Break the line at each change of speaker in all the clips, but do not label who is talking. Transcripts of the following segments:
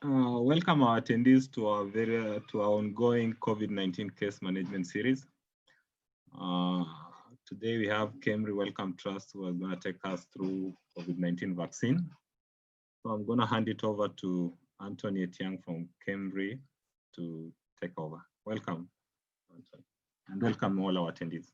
Welcome our attendees to our ongoing COVID-19 case management series. Today we have KEMRI Wellcome Trust who are going to take us through COVID-19 vaccine. So I'm going to hand it over to Anthony Etiang from KEMRI to take over. Welcome, Anthony, and welcome all our attendees.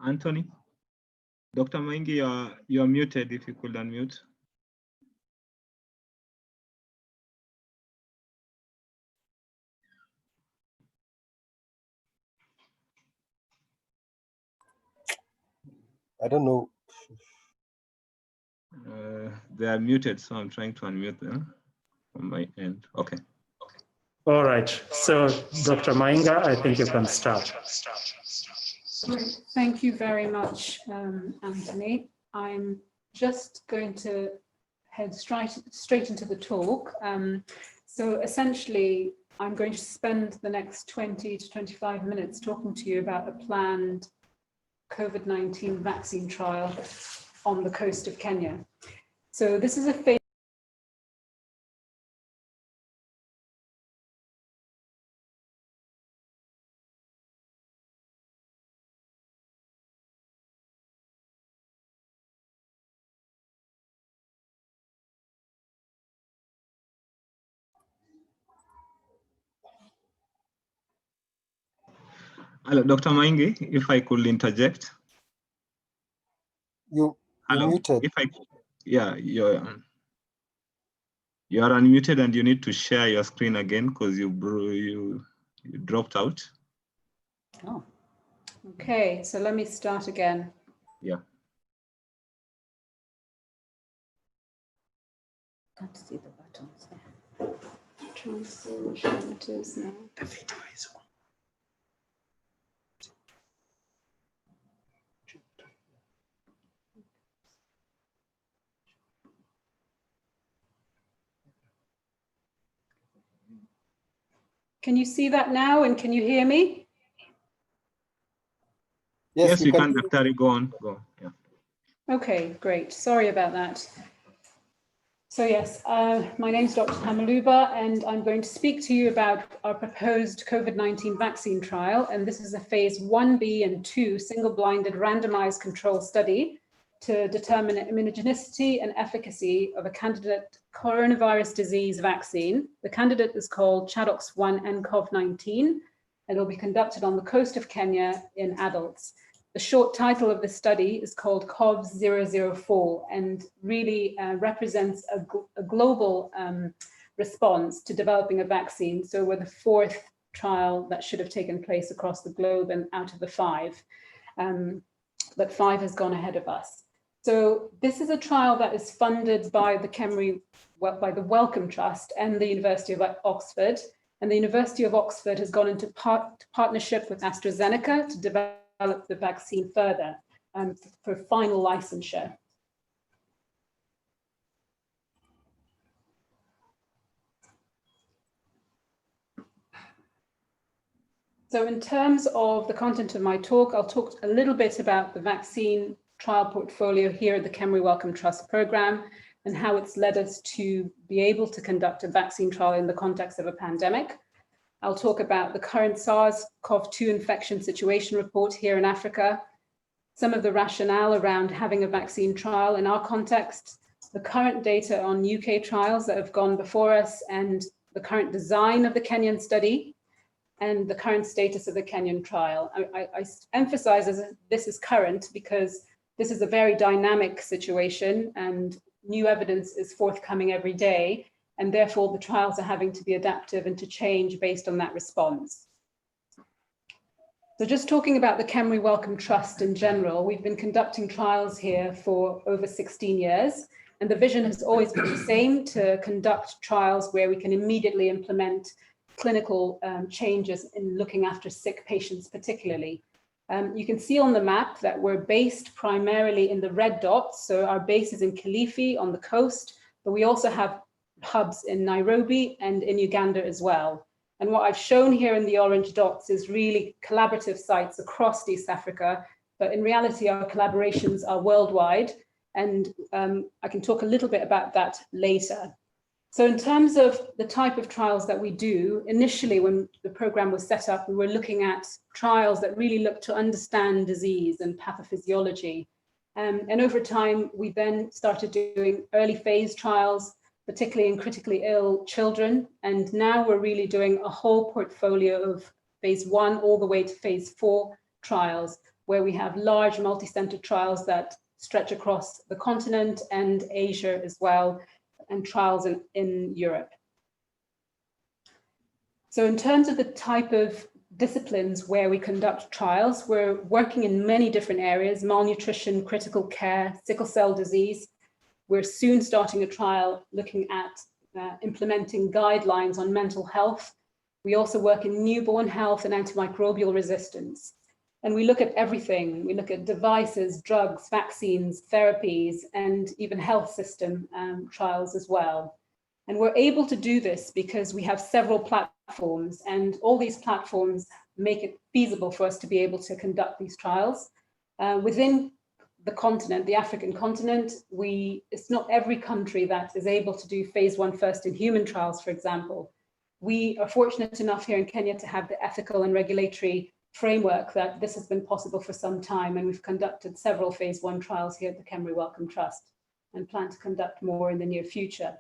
Anthony, Dr. Maingi, you're muted. If you could unmute.
I don't know.
They are muted, so I'm trying to unmute them from my end. Okay.
All right. So, Dr. Mainga, I think you can start.
Thank you very much, Anthony. I'm just going to head straight into the talk. So essentially, I'm going to spend the next 20 to 25 minutes talking to you about a planned COVID-19 vaccine trial on the coast of Kenya. So this is a phase.
Hello, Dr. Maingi, if I could interject.
You're muted.
If I, yeah, you're unmuted and you need to share your screen again because you dropped out.
Oh, okay. So let me start again.
Yeah.
Can't see the buttons there. Try and see which one it is now.
The video is on.
Can you see that now and can you hear me?
Yes, we can, Dr. Go on. Go. Yeah.
Okay, great. Sorry about that. So yes, my name is Dr. Hamaluba, and I'm going to speak to you about our proposed COVID-19 vaccine trial. And this is a phase 1B and 2 single-blinded randomized control study to determine immunogenicity and efficacy of a candidate coronavirus disease vaccine. The candidate is called ChAdOx1-nCoV-19, and it will be conducted on the coast of Kenya in adults. The short title of the study is called COV004 and really represents a global response to developing a vaccine. So we're the fourth trial that should have taken place across the globe and out of the 5, but 5 has gone ahead of us. So this is a trial that is funded by the by the Wellcome Trust and the University of Oxford. And the University of Oxford has gone into partnership with AstraZeneca to develop the vaccine further for final licensure. So in terms of the content of my talk, I'll talk a little bit about the vaccine trial portfolio here at the KEMRI Wellcome Trust program and how it's led us to be able to conduct a vaccine trial in the context of a pandemic. I'll talk about the current SARS-CoV-2 infection situation report here in Africa, some of the rationale around having a vaccine trial in our context, the current data on UK trials that have gone before us, and the current design of the Kenyan study, and the current status of the Kenyan trial. I emphasize this is current because this is a very dynamic situation and new evidence is forthcoming every day, and therefore the trials are having to be adaptive and to change based on that response. So just talking about the KEMRI Wellcome Trust in general, we've been conducting trials here for over 16 years, and the vision has always been the same, to conduct trials where we can immediately implement clinical changes in looking after sick patients particularly. You can see on the map that we're based primarily in the red dots, so our base is in Kilifi on the coast, but we also have hubs in Nairobi and in Uganda as well. And what I've shown here in the orange dots is really collaborative sites across East Africa, but in reality our collaborations are worldwide, and I can talk a little bit about that later. So in terms of the type of trials that we do, initially when the program was set up, we were looking at trials that really look to understand disease and pathophysiology. And over time, we then started doing early phase trials, particularly in critically ill children. And now we're really doing a whole portfolio of phase 1 all the way to phase 4 trials, where we have large multi-center trials that stretch across the continent and Asia as well, and trials in Europe. So in terms of the type of disciplines where we conduct trials, we're working in many different areas: malnutrition, critical care, sickle cell disease. We're soon starting a trial looking at implementing guidelines on mental health. We also work in newborn health and antimicrobial resistance. And we look at everything. We look at devices, drugs, vaccines, therapies, and even health system trials as well. And we're able to do this because we have several platforms, and all these platforms make it feasible for us to be able to conduct these trials. Within the continent, the African continent, it's not every country that is able to do phase 1 first in human trials, for example. We are fortunate enough here in Kenya to have the ethical and regulatory framework that this has been possible for some time, and we've conducted several phase 1 trials here at the KEMRI Wellcome Trust and plan to conduct more in the near future.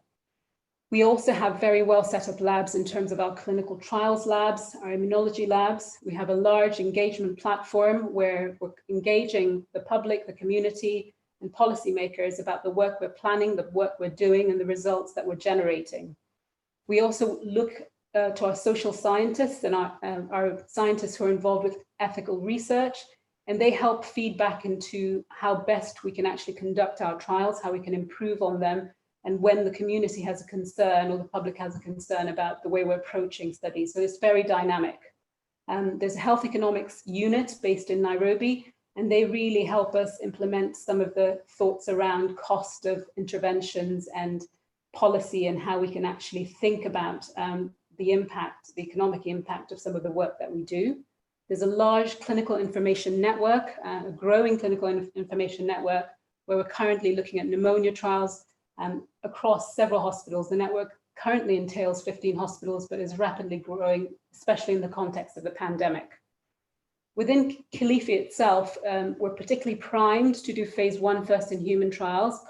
We also have very well set up labs in terms of our clinical trials labs, our immunology labs. We have a large engagement platform where we're engaging the public, the community, and policymakers about the work we're planning, the work we're doing, and the results that we're generating. We also look to our social scientists and our scientists who are involved with ethical research, and they help feed back into how best we can actually conduct our trials, how we can improve on them, and when the community has a concern or the public has a concern about the way we're approaching studies. So it's very dynamic. There's a health economics unit based in Nairobi, and they really help us implement some of the thoughts around cost of interventions and policy and how we can actually think about the impact, the economic impact of some of the work that we do. There's a large clinical information network, a growing clinical information network, where we're currently looking at pneumonia trials across several hospitals. The network currently entails 15 hospitals, but is rapidly growing, especially in the context of the pandemic. Within Kilifi itself, we're particularly primed to do phase 1 first in human trials.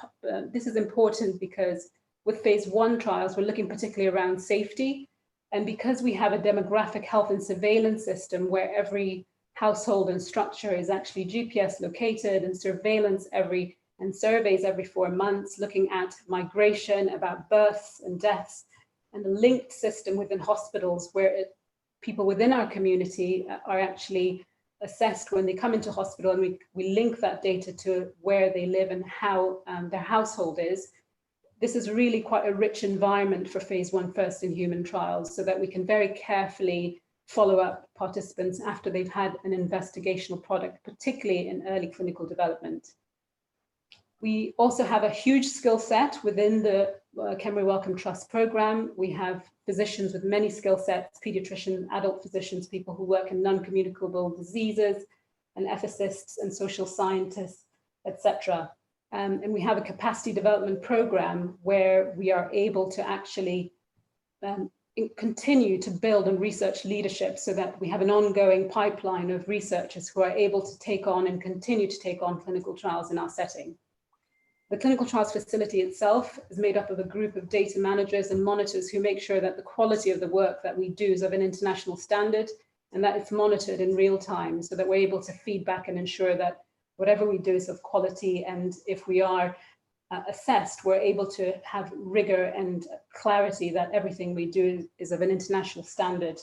This is important because with phase 1 trials, we're looking particularly around safety. And because we have a demographic health and surveillance system where every household and structure is actually GPS located and surveillance and surveys every 4 months, looking at migration, about births and deaths, and a linked system within hospitals where people within our community are actually assessed when they come into hospital, and we link that data to where they live and how their household is. This is really quite a rich environment for phase 1 first in human trials, so that we can very carefully follow up participants after they've had an investigational product, particularly in early clinical development. We also have a huge skill set within the KEMRI Welcome Trust program. We have physicians with many skill sets, pediatricians, adult physicians, people who work in non-communicable diseases, and ethicists and social scientists, etc. And we have a capacity development program where we are able to actually continue to build and research leadership so that we have an ongoing pipeline of researchers who are able to take on and continue to take on clinical trials in our setting. The clinical trials facility itself is made up of a group of data managers and monitors who make sure that the quality of the work that we do is of an international standard and that it's monitored in real time so that we're able to feed back and ensure that whatever we do is of quality, and if we are assessed, we're able to have rigor and clarity that everything we do is of an international standard.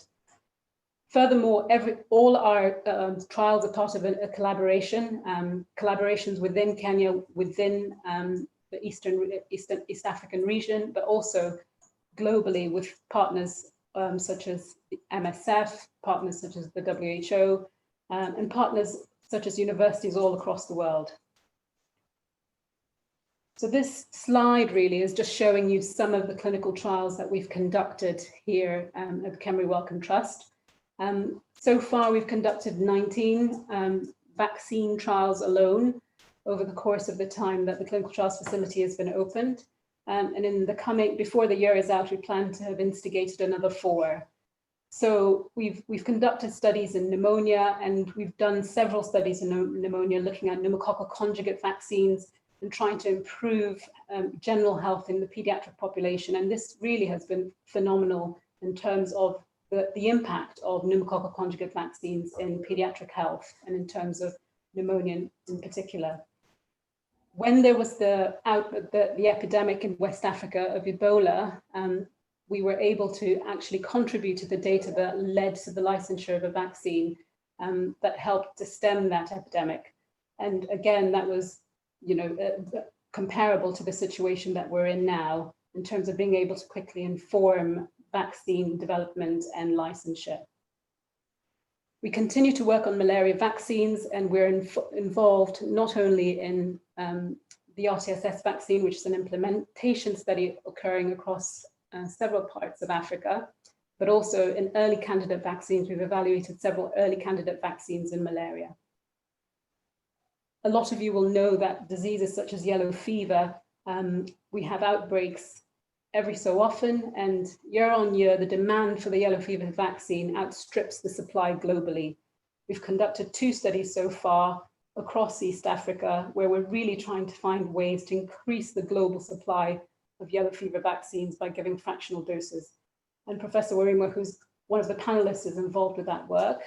Furthermore, all our trials are part of a collaboration, collaborations within Kenya, within the East African region, but also globally with partners such as the MSF, partners such as the WHO, and partners such as universities all across the world. So this slide really is just showing you some of the clinical trials that we've conducted here at the KEMRI Welcome Trust. So far, we've conducted 19 vaccine trials alone over the course of the time that the clinical trials facility has been opened. And in the before the year is out, we plan to have instigated another 4. So we've conducted studies in pneumonia, and we've done several studies in pneumonia looking at pneumococcal conjugate vaccines and trying to improve general health in the pediatric population. And this really has been phenomenal in terms of the impact of pneumococcal conjugate vaccines in pediatric health and in terms of pneumonia in particular. When there was the epidemic in West Africa of Ebola, we were able to actually contribute to the data that led to the licensure of a vaccine that helped to stem that epidemic. And again, that was, comparable to the situation that we're in now in terms of being able to quickly inform vaccine development and licensure. We continue to work on malaria vaccines, and we're involved not only in the RTSS vaccine, which is an implementation study occurring across several parts of Africa, but also in early candidate vaccines. We've evaluated several early candidate vaccines in malaria. A lot of you will know that diseases such as yellow fever, we have outbreaks every so often, and year on year, the demand for the yellow fever vaccine outstrips the supply globally. We've conducted 2 studies so far across East Africa, where we're really trying to find ways to increase the global supply of yellow fever vaccines by giving fractional doses. And Professor Warimwa, who's one of the panelists, is involved with that work.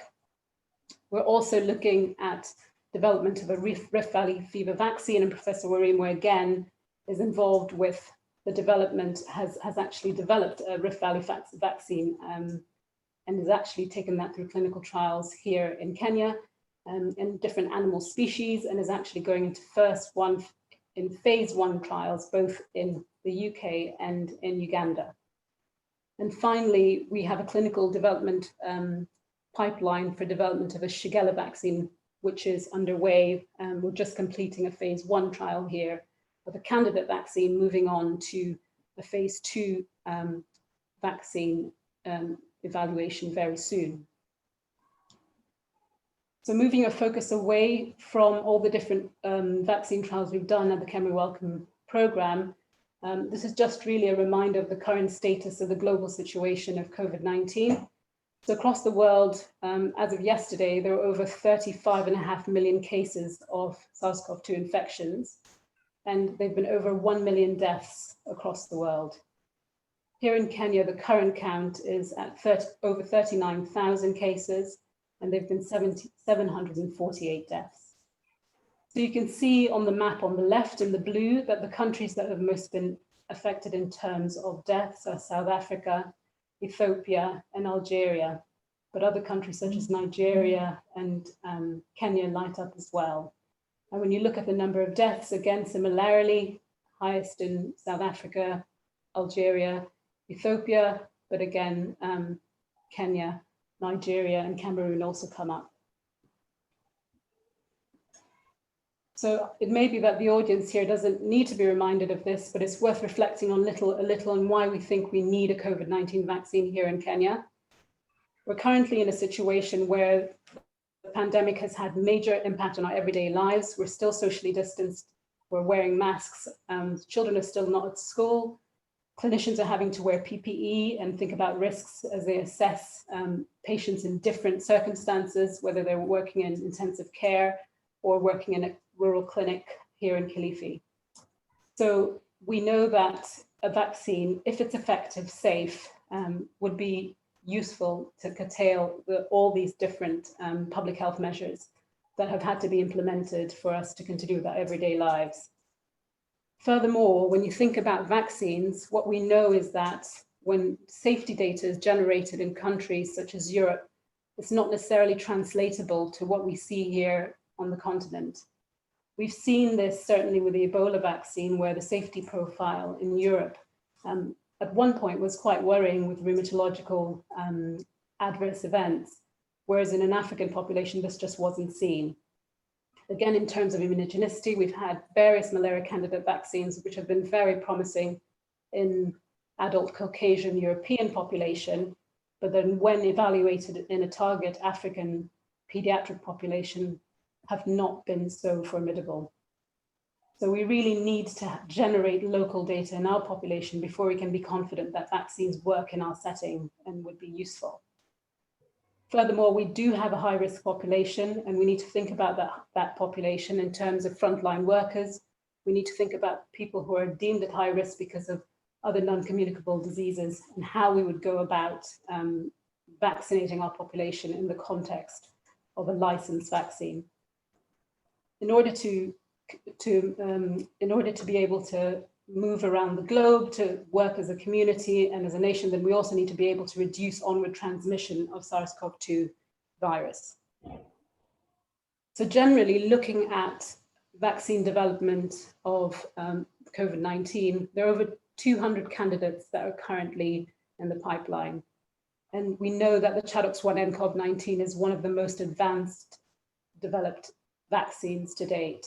We're also looking at development of a Rift Valley fever vaccine, and Professor Warimwa again is involved with the development, has actually developed a Rift Valley vaccine and has actually taken that through clinical trials here in Kenya in different animal species, and is actually going into phase 1 trials, both in the UK and in Uganda. And finally, we have a clinical development pipeline for development of a Shigella vaccine, which is underway. We're just completing a phase 1 trial here of a candidate vaccine, moving on to a phase 2 vaccine evaluation very soon. So moving our focus away from all the different vaccine trials we've done at the KEMRI Welcome program, this is just really a reminder of the current status of the global situation of COVID-19. So across the world, as of yesterday, there are over 35.5 million cases of SARS-CoV-2 infections, and there have been over 1 million deaths across the world. Here in Kenya, the current count is at over 39,000 cases, and there have been 748 deaths. So you can see on the map on the left in the blue that the countries that have most been affected in terms of deaths are South Africa, Ethiopia, and Algeria, but other countries such as Nigeria and Kenya light up as well. And when you look at the number of deaths, again, similarly, highest in South Africa, Algeria, Ethiopia, but again, Kenya, Nigeria, and Cameroon also come up. So it may be that the audience here doesn't need to be reminded of this, but it's worth reflecting on a little on why we think we need a COVID-19 vaccine here in Kenya. We're currently in a situation where the pandemic has had major impact on our everyday lives. We're still socially distanced. We're wearing masks. Children are still not at school. Clinicians are having to wear PPE and think about risks as they assess patients in different circumstances, whether they're working in intensive care or working in a rural clinic here in Kilifi. So we know that a vaccine, if it's effective, safe, would be useful to curtail all these different public health measures that have had to be implemented for us to continue with our everyday lives. Furthermore, when you think about vaccines, what we know is that when safety data is generated in countries such as Europe, it's not necessarily translatable to what we see here on the continent. We've seen this certainly with the Ebola vaccine, where the safety profile in Europe at one point was quite worrying with rheumatological adverse events, whereas in an African population, this just wasn't seen. Again, in terms of immunogenicity, we've had various malaria candidate vaccines, which have been very promising in adult Caucasian European population, but then when evaluated in a target African pediatric population, have not been so formidable. So we really need to generate local data in our population before we can be confident that vaccines work in our setting and would be useful. Furthermore, we do have a high-risk population, and we need to think about that population in terms of frontline workers. We need to think about people who are deemed at high risk because of other non-communicable diseases and how we would go about vaccinating our population in the context of a licensed vaccine. In order to be able to move around the globe, to work as a community and as a nation, then we also need to be able to reduce onward transmission of SARS-CoV-2 virus. So generally, looking at vaccine development of COVID-19, there are over 200 candidates that are currently in the pipeline. And we know that the ChAdOx1-nCoV-19 is one of the most advanced developed vaccines to date.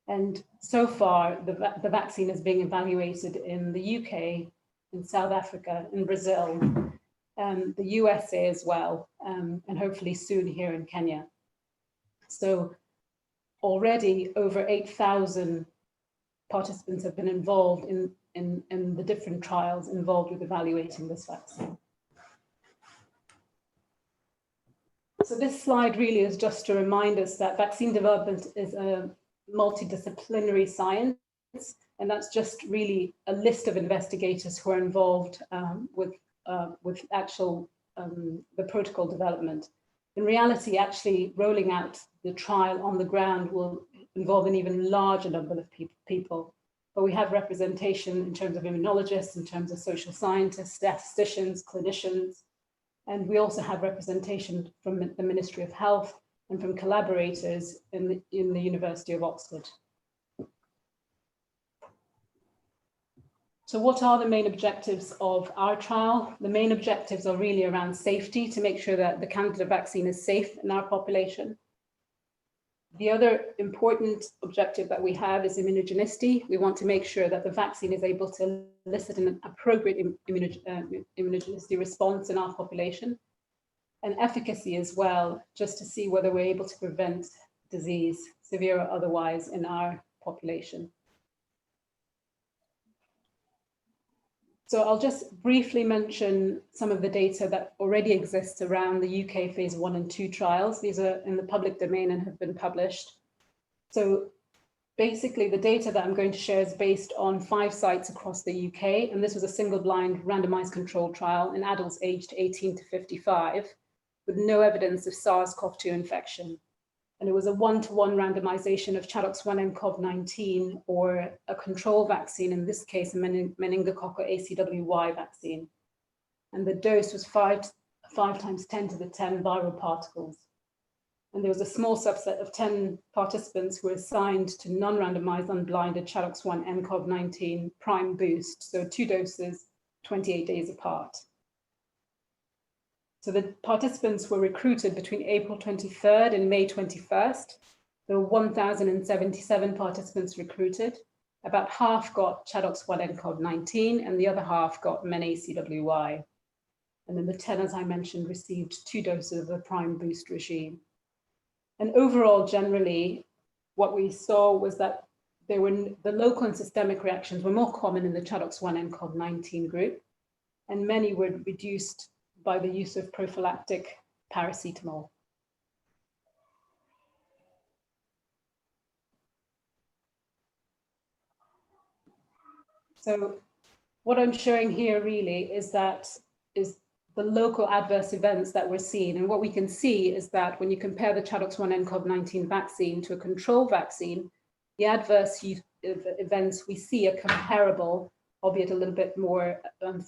And so far, the vaccine is being evaluated in the UK, in South Africa, in Brazil, the USA as well, and hopefully soon here in Kenya. So already over 8,000 participants have been involved in the different trials involved with evaluating this vaccine. So this slide really is just to remind us that vaccine development is a multidisciplinary science, and that's just really a list of investigators who are involved with actual the protocol development. In reality, actually rolling out the trial on the ground will involve an even larger number of people, but we have representation in terms of immunologists, in terms of social scientists, statisticians, clinicians, and we also have representation from the Ministry of Health and from collaborators in the University of Oxford. So what are the main objectives of our trial? The main objectives are really around safety, to make sure that the candidate vaccine is safe in our population. The other important objective that we have is immunogenicity. We want to make sure that the vaccine is able to elicit an appropriate immunogenicity response in our population, and efficacy as well, just to see whether we're able to prevent disease, severe or otherwise, in our population. So I'll just briefly mention some of the data that already exists around the UK phase 1 and 2 trials. These are in the public domain and have been published. So basically the data that I'm going to share is based on 5 sites across the UK, and this was a single-blind randomized controlled trial in adults aged 18 to 55 with no evidence of SARS-CoV-2 infection. And it was a 1-to-1 randomization of ChAdOx1-nCoV-19 or a control vaccine, in this case, a meningococcal ACWY vaccine. And the dose was 5 times 10 to the 10 viral particles. And there was a small subset of 10 participants who were assigned to non-randomized, unblinded ChAdOx1-nCoV-19 prime boost, so 2 doses, 28 days apart. So the participants were recruited between April 23rd and May 21st, There were 1,077 participants recruited. About half got ChAdOx1-nCoV-19 and the other half got MenA-CWY. And then the 10, as I mentioned, received 2 doses of the prime boost regime. And overall, generally, what we saw was that the local and systemic reactions were more common in the ChAdOx1-nCoV-19 group, and many were reduced by the use of prophylactic paracetamol. So what I'm showing here really is the local adverse events that we're seeing. And what we can see is that when you compare the ChAdOx1-nCoV-19 vaccine to a control vaccine, the adverse events we see are comparable, albeit a little bit more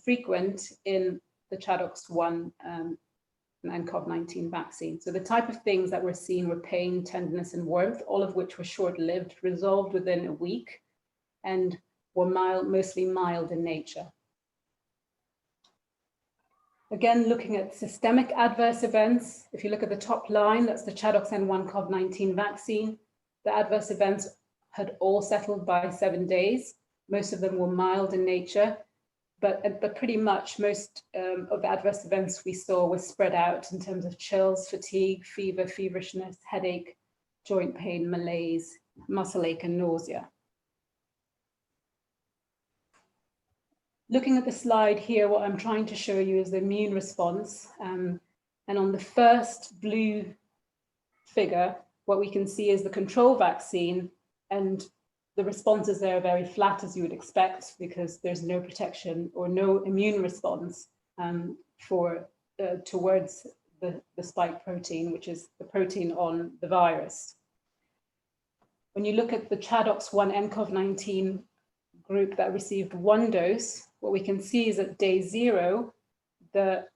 frequent in the ChAdOx1-nCoV-19 vaccine. So the type of things that we're seeing were pain, tenderness, and warmth, all of which were short-lived, resolved within a week, and were mostly mild in nature. Again, looking at systemic adverse events, if you look at the top line, that's the ChAdOx1-nCoV-19 vaccine. The adverse events had all settled by 7 days. Most of them were mild in nature, but pretty much most of the adverse events we saw were spread out in terms of chills, fatigue, fever, feverishness, headache, joint pain, malaise, muscle ache, and nausea. Looking at the slide here, what I'm trying to show you is the immune response. And on the first blue figure, what we can see is the control vaccine, and the responses there are very flat, as you would expect, because there's no protection or no immune response towards the spike protein, which is the protein on the virus. When you look at the ChAdOx1-nCoV-19 group that received 1 dose, what we can see is at day 0, the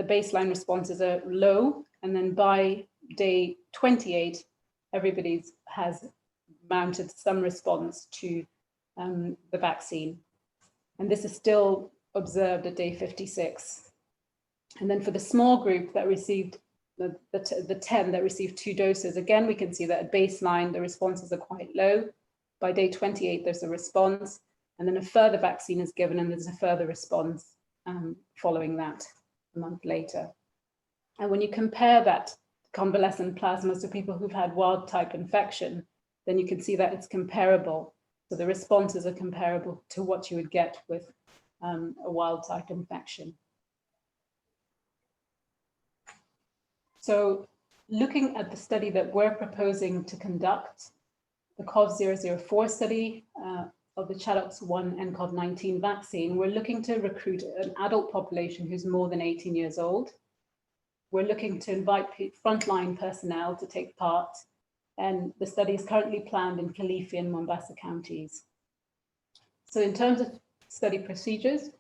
baseline responses are low, and then by day 28, everybody has mounted some response to the vaccine. And this is still observed at day 56. And then for the small group that received, the 10 that received 2 doses, again, we can see that at baseline, the responses are quite low. By day 28, there's a response, and then a further vaccine is given, and there's a further response following that a month later. And when you compare that convalescent plasma to people who've had wild type infection, then you can see that it's comparable. So the responses are comparable to what you would get with a wild type infection. So looking at the study that we're proposing to conduct, the COV004 study of the ChAdOx1-nCoV-19 vaccine, we're looking to recruit an adult population who's more than 18 years old. We're looking to invite frontline personnel to take part, and the study is currently planned in Kilifi and Mombasa counties. So in terms of study procedures,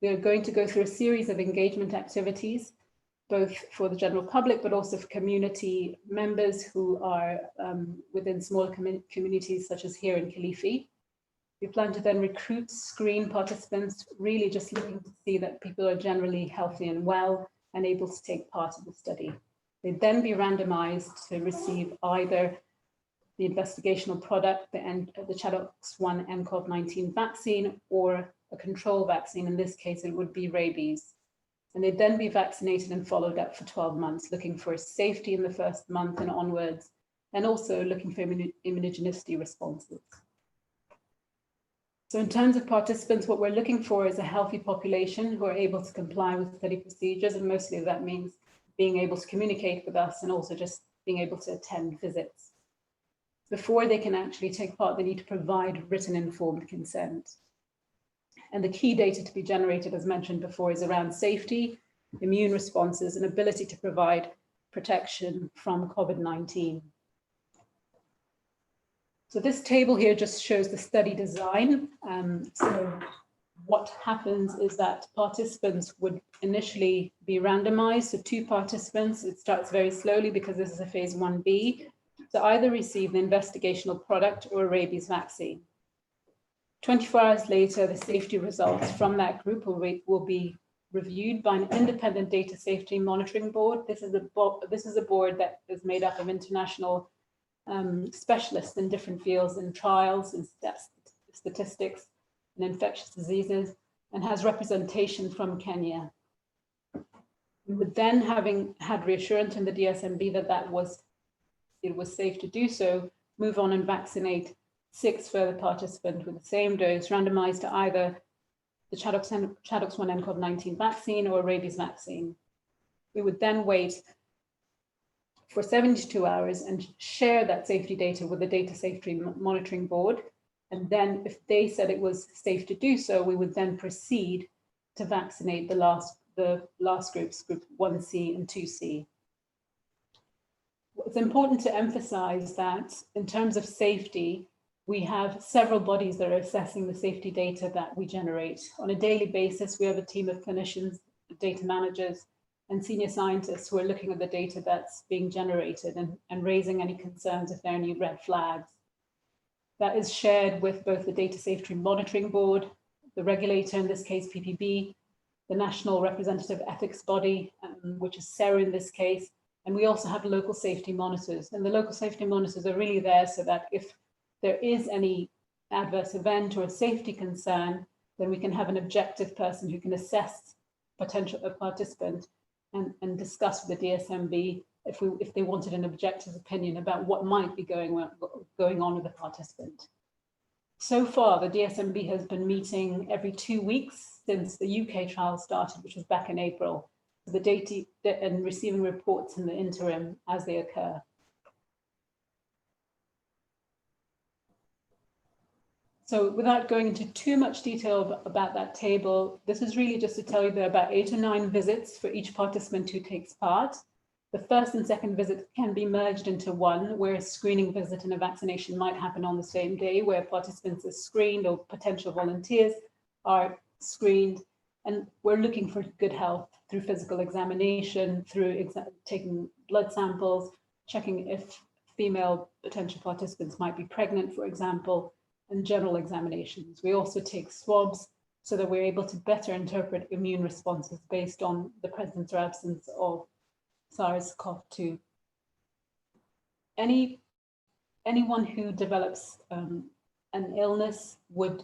we are going to go through a series of engagement activities, both for the general public, but also for community members who are within smaller communities, such as here in Kilifi. We plan to then recruit, screen participants, really just looking to see that people are generally healthy and well and able to take part in the study. They'd then be randomized to receive either the investigational product, the ChAdOx1-nCoV-19 vaccine, or a control vaccine. In this case, it would be rabies. And they'd then be vaccinated and followed up for 12 months, looking for safety in the first month and onwards, and also looking for immunogenicity responses. So in terms of participants, what we're looking for is a healthy population who are able to comply with study procedures, and mostly that means being able to communicate with us and also just being able to attend visits. Before they can actually take part, they need to provide written informed consent. And the key data to be generated, as mentioned before, is around safety, immune responses, and ability to provide protection from COVID-19. So this table here just shows the study design. So what happens is that participants would initially be randomized. So 2 participants, it starts very slowly because this is a phase 1B, to either receive the investigational product or a rabies vaccine. 24 hours later, the safety results from that group will be reviewed by an independent data safety monitoring board. This is a board that is made up of international specialists in different fields in trials and statistics and infectious diseases, and has representation from Kenya. We would then, having had reassurance from the DSMB that it was safe to do so, move on and vaccinate 6 further participants with the same dose, randomized to either the ChAdOx1-nCoV-19 vaccine or a rabies vaccine. We would then wait for 72 hours and share that safety data with the Data Safety Monitoring Board. And then if they said it was safe to do so, we would then proceed to vaccinate the last groups, group 1C and 2C. It's important to emphasize that in terms of safety, we have several bodies that are assessing the safety data that we generate. On a daily basis, we have a team of clinicians, data managers, and senior scientists who are looking at the data that's being generated and raising any concerns if there are any red flags. That is shared with both the Data Safety Monitoring Board, the regulator, in this case PPB, the National Representative Ethics Body, which is SERA in this case, and we also have local safety monitors. And the local safety monitors are really there so that if there is any adverse event or a safety concern, then we can have an objective person who can assess potential participant and discuss with the DSMB if they wanted an objective opinion about what might be going on with the participant. So far, the DSMB has been meeting every 2 weeks since the UK trial started, which was back in April, the data and receiving reports in the interim as they occur. So without going into too much detail about that table, this is really just to tell you there are about 8 or 9 visits for each participant who takes part. The first and second visit can be merged into one, where a screening visit and a vaccination might happen on the same day, where participants are screened or potential volunteers are screened. And we're looking for good health through physical examination, through taking blood samples, checking if female potential participants might be pregnant, for example, and general examinations. We also take swabs so that we're able to better interpret immune responses based on the presence or absence of SARS-CoV-2. Anyone who develops an illness would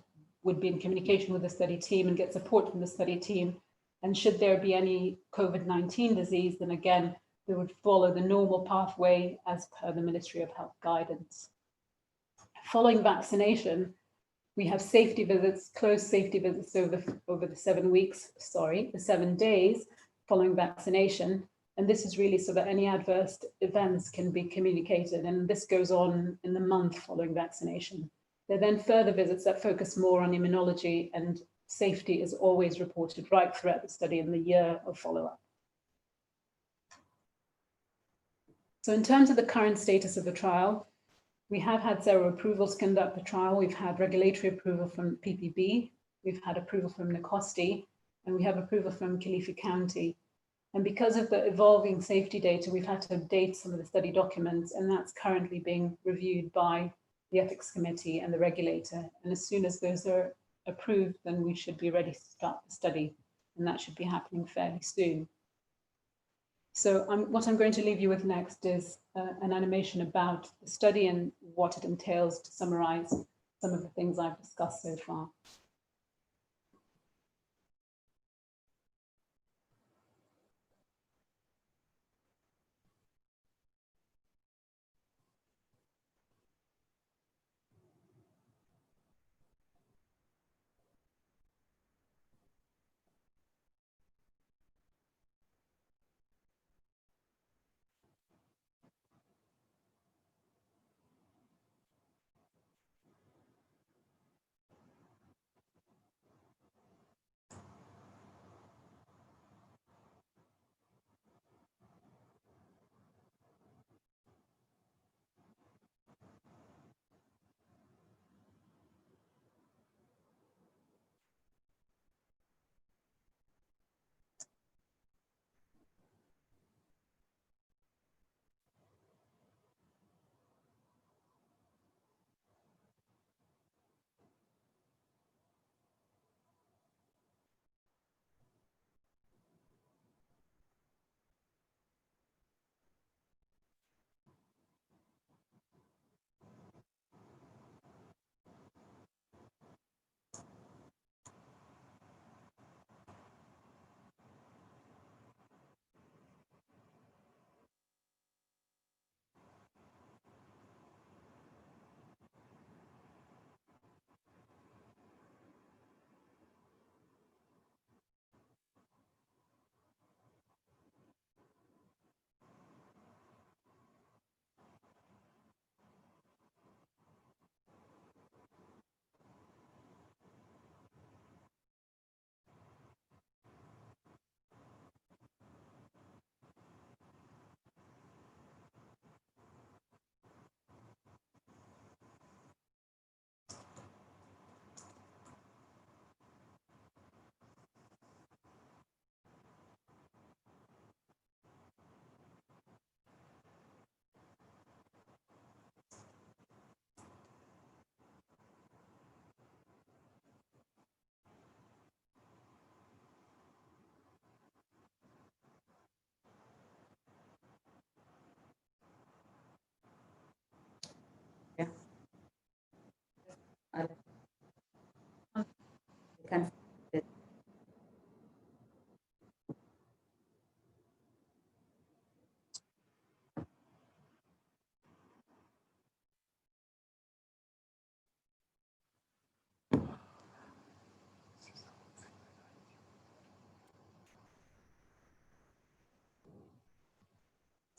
be in communication with the study team and get support from the study team. And should there be any COVID-19 disease, then again, they would follow the normal pathway as per the Ministry of Health guidance. Following vaccination, we have safety visits, closed safety visits over the 7 days following vaccination. And this is really so that any adverse events can be communicated. And this goes on in the month following vaccination. There are then further visits that focus more on immunology, and safety is always reported right throughout the study in the year of follow-up. So in terms of the current status of the trial, we have had several approvals to conduct the trial. We've had regulatory approval from PPB, we've had approval from NCOSTI, and we have approval from Kilifi County. And because of the evolving safety data, we've had to update some of the study documents, and that's currently being reviewed by the ethics committee and the regulator. And as soon as those are approved, then we should be ready to start the study, and that should be happening fairly soon. So what I'm going to leave you with next is an animation about the study and what it entails, to summarize some of the things I've discussed so far.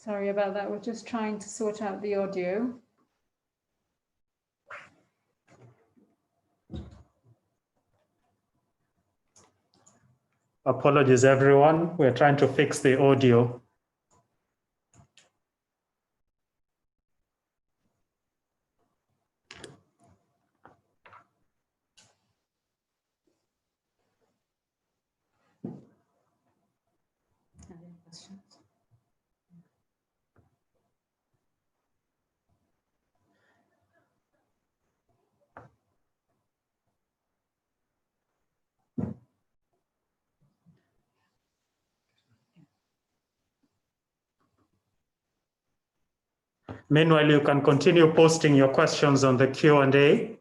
Sorry about that. We're just trying to sort out the audio.
Apologies, everyone. We're trying to fix the audio. Meanwhile, you can continue posting your questions on the Q&A.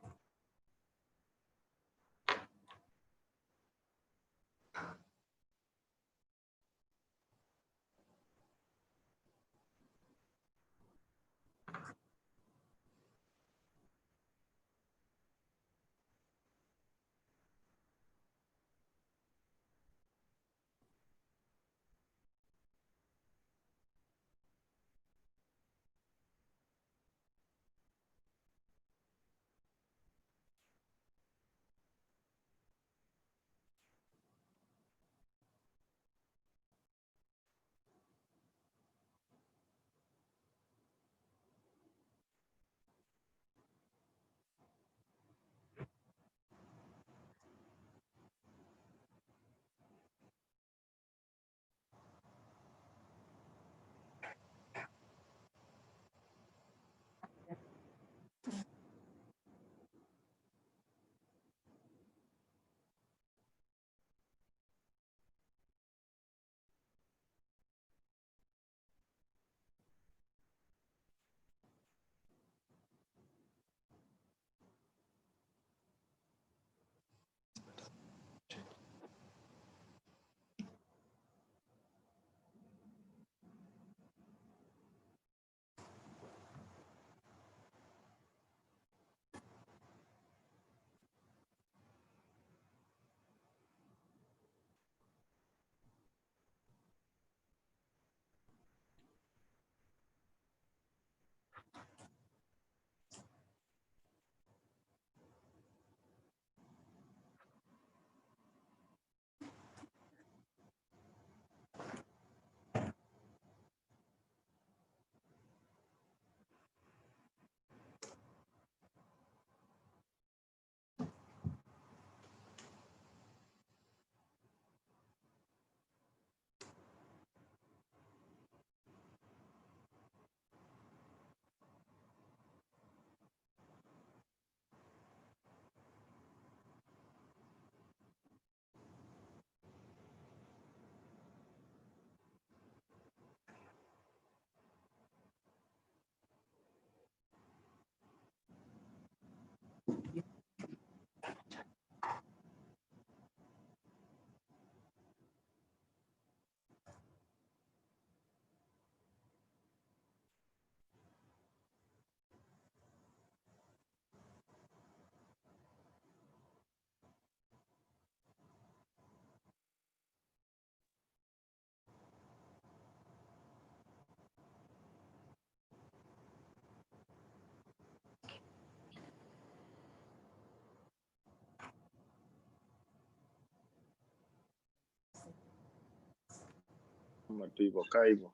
tu hivyo kaa hivyo.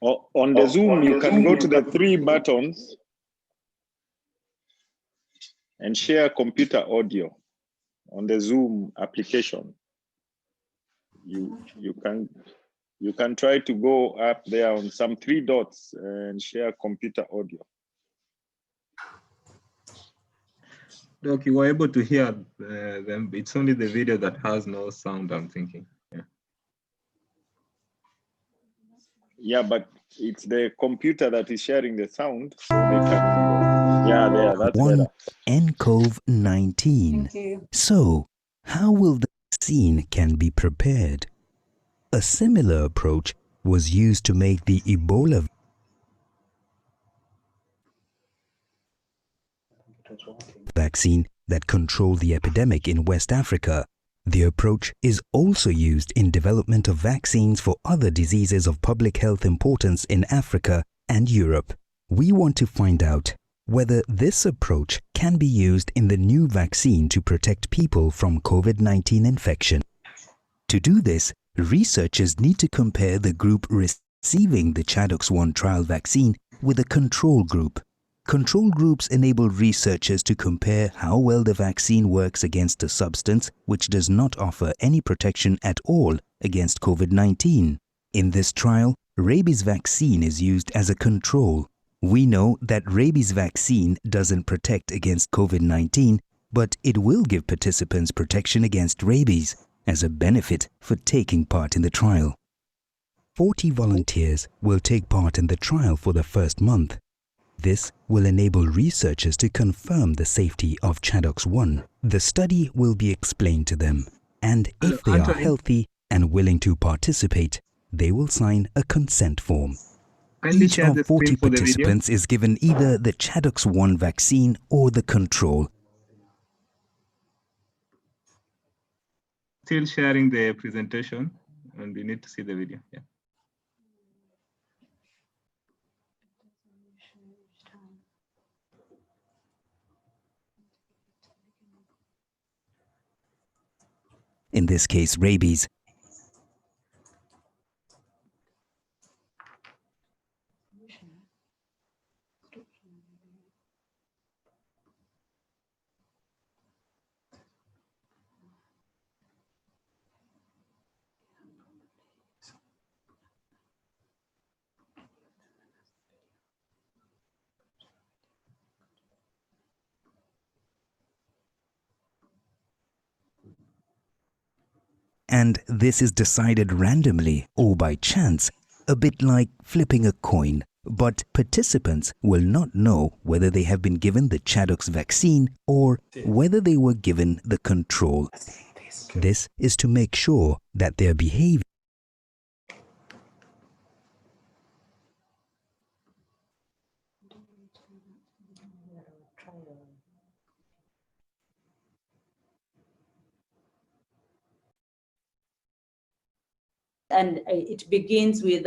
On the Zoom, you can go to the 3 buttons and share computer audio on the Zoom application. You can try to go up there on some 3 dots and share computer audio.
Doc, you were able to hear them. It's only the video that has no sound, I'm thinking. Yeah.
Yeah, but it's the computer that is sharing the sound. So they can, yeah, there, that's better.
nCoV-19.
Thank you.
So, how will the vaccine can be prepared? A similar approach was used to make the Ebola vaccine that controlled the epidemic in West Africa. The approach is also used in development of vaccines for other diseases of public health importance in Africa and Europe. We want to find out whether this approach can be used in the new vaccine to protect people from COVID-19 infection. To do this, researchers need to compare the group receiving the ChAdOx1 trial vaccine with a control group. Control groups enable researchers to compare how well the vaccine works against a substance which does not offer any protection at all against COVID-19. In this trial, rabies vaccine is used as a control. We know that rabies vaccine doesn't protect against COVID-19, but it will give participants protection against rabies as a benefit for taking part in the trial. 40 volunteers will take part in the trial for the first month. This will enable researchers to confirm the safety of ChAdOx1. The study will be explained to them, and if they are healthy and willing to participate, they will sign a consent form. Each of 40 participants is given either the ChAdOx1 vaccine or the control.
Still sharing the presentation, and we need to see the video. Yeah.
In this case, rabies. And this is decided randomly or by chance, a bit like flipping a coin. But participants will not know whether they have been given the ChAdOx vaccine or whether they were given the control. This is to make sure that their behavior
and it begins with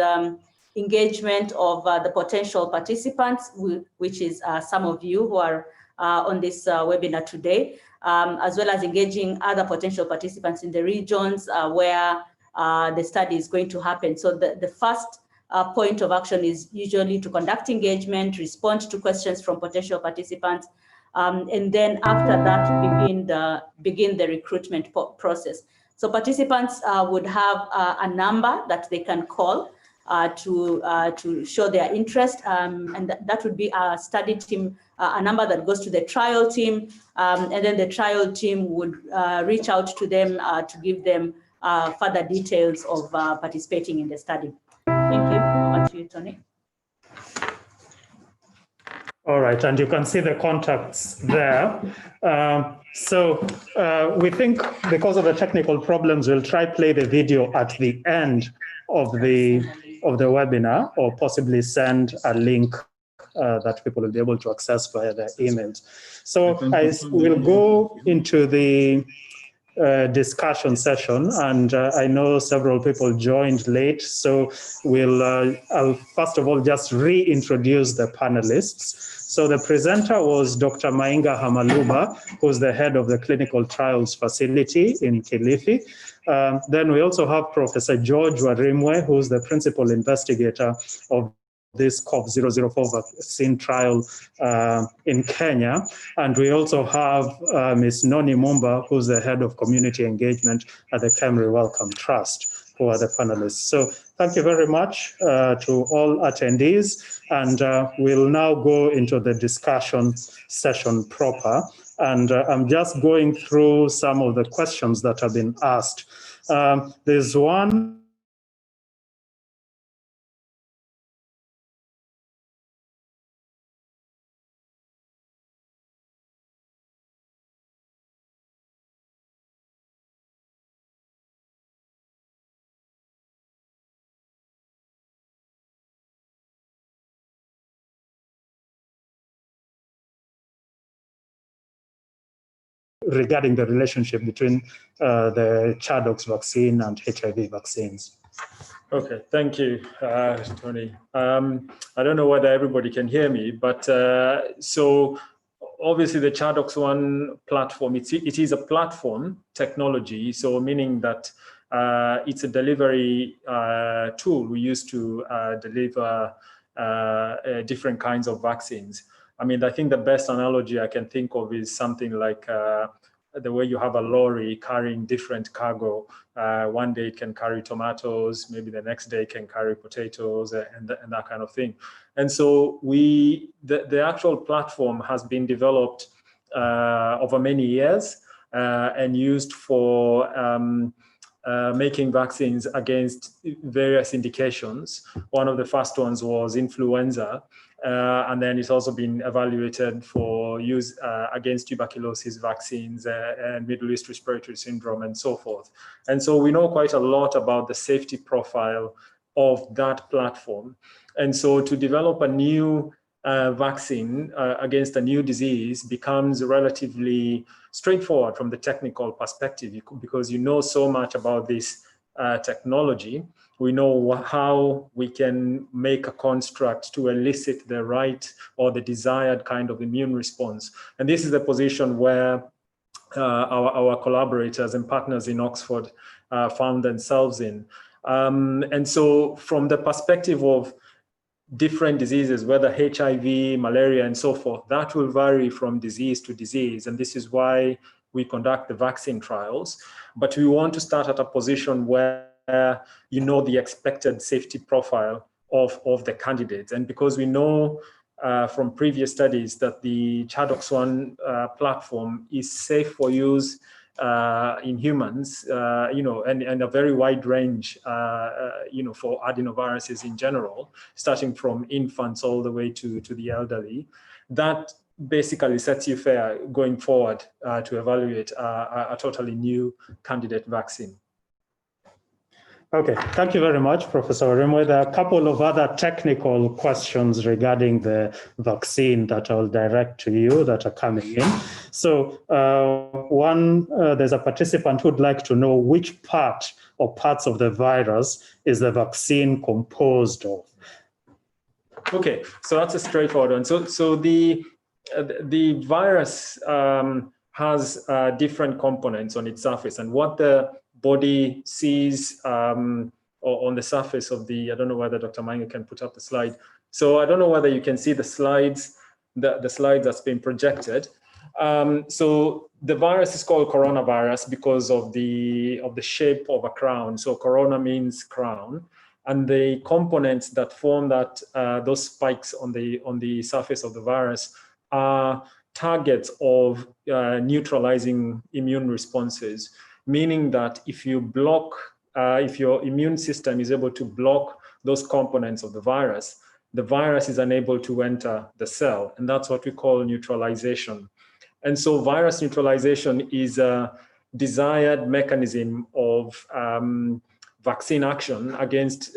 engagement of the potential participants, which is some of you who are on this webinar today, as well as engaging other potential participants in the regions where the study is going to happen. So the first point of action is usually to conduct engagement, respond to questions from potential participants, and then after that begin the recruitment process. So participants would have a number that they can call to show their interest, and that would be a study team, a number that goes to the trial team, and then the trial team would reach out to them to give them further details of participating in the study. Thank you. Over to you, Tony.
All right, and you can see the contacts there. We think because of the technical problems, we'll try play the video at the end of the webinar, or possibly send a link that people will be able to access via their emails. So I will go into the discussion session, and I know several people joined late, so I'll first of all just reintroduce the panelists. So the presenter was Dr. Mainga Hamaluba, who's the head of the clinical trials facility in Kilifi. Then we also have Professor George Warimwe, who's the principal investigator of this COV-004 vaccine trial in Kenya. And we also have Ms. Noni Mumba, who's the head of community engagement at the KEMRI Wellcome Trust, who are the panelists. So thank you very much to all attendees. And we'll now go into the discussion session proper. And I'm just going through some of the questions that have been asked. There's one regarding the relationship between the Chardoc's vaccine and HIV vaccines.
Okay, thank you, Tony. I don't know whether everybody can hear me, but so obviously the Chardoc's One platform, it is a platform technology, so meaning that it's a delivery tool we use to deliver different kinds of vaccines. I mean, I think the best analogy I can think of is something like the way you have a lorry carrying different cargo. One day it can carry tomatoes, maybe the next day it can carry potatoes and that kind of thing. And so the actual platform has been developed over many years and used for making vaccines against various indications. One of the first ones was influenza. And then it's also been evaluated for use against tuberculosis vaccines and Middle East respiratory syndrome and so forth. And so we know quite a lot about the safety profile of that platform. And so to develop a new vaccine against a new disease becomes relatively straightforward from the technical perspective because you know so much about this technology. We know how we can make a construct to elicit the right or the desired kind of immune response. And this is the position where our collaborators and partners in Oxford found themselves in. And so from the perspective of different diseases, whether HIV, malaria, and so forth, that will vary from disease to disease. And this is why we conduct the vaccine trials. But we want to start at a position where you know the expected safety profile of the candidates. And because we know from previous studies that the Chardoc's One platform is safe for use in humans, and a very wide range, for adenoviruses in general, starting from infants all the way to the elderly, that basically sets you fair going forward to evaluate a totally new candidate vaccine.
Okay, thank you very much, Professor Warimwe. There are a couple of other technical questions regarding the vaccine that I'll direct to you that are coming in. So there's a participant who'd like to know which part or parts of the virus is the vaccine composed of.
Okay, so that's a straightforward one. So the virus has different components on its surface, and what the body sees on the surface of I don't know whether Dr. Mainga can put up the slide. So I don't know whether you can see the slides, the slides that's been projected. So the virus is called coronavirus because of the shape of a crown. So corona means crown, and the components that form that those spikes on the surface of the virus are targets of neutralizing immune responses. Meaning that if you block, if your immune system is able to block those components of the virus is unable to enter the cell. And that's what we call neutralization. And so virus neutralization is a desired mechanism of vaccine action against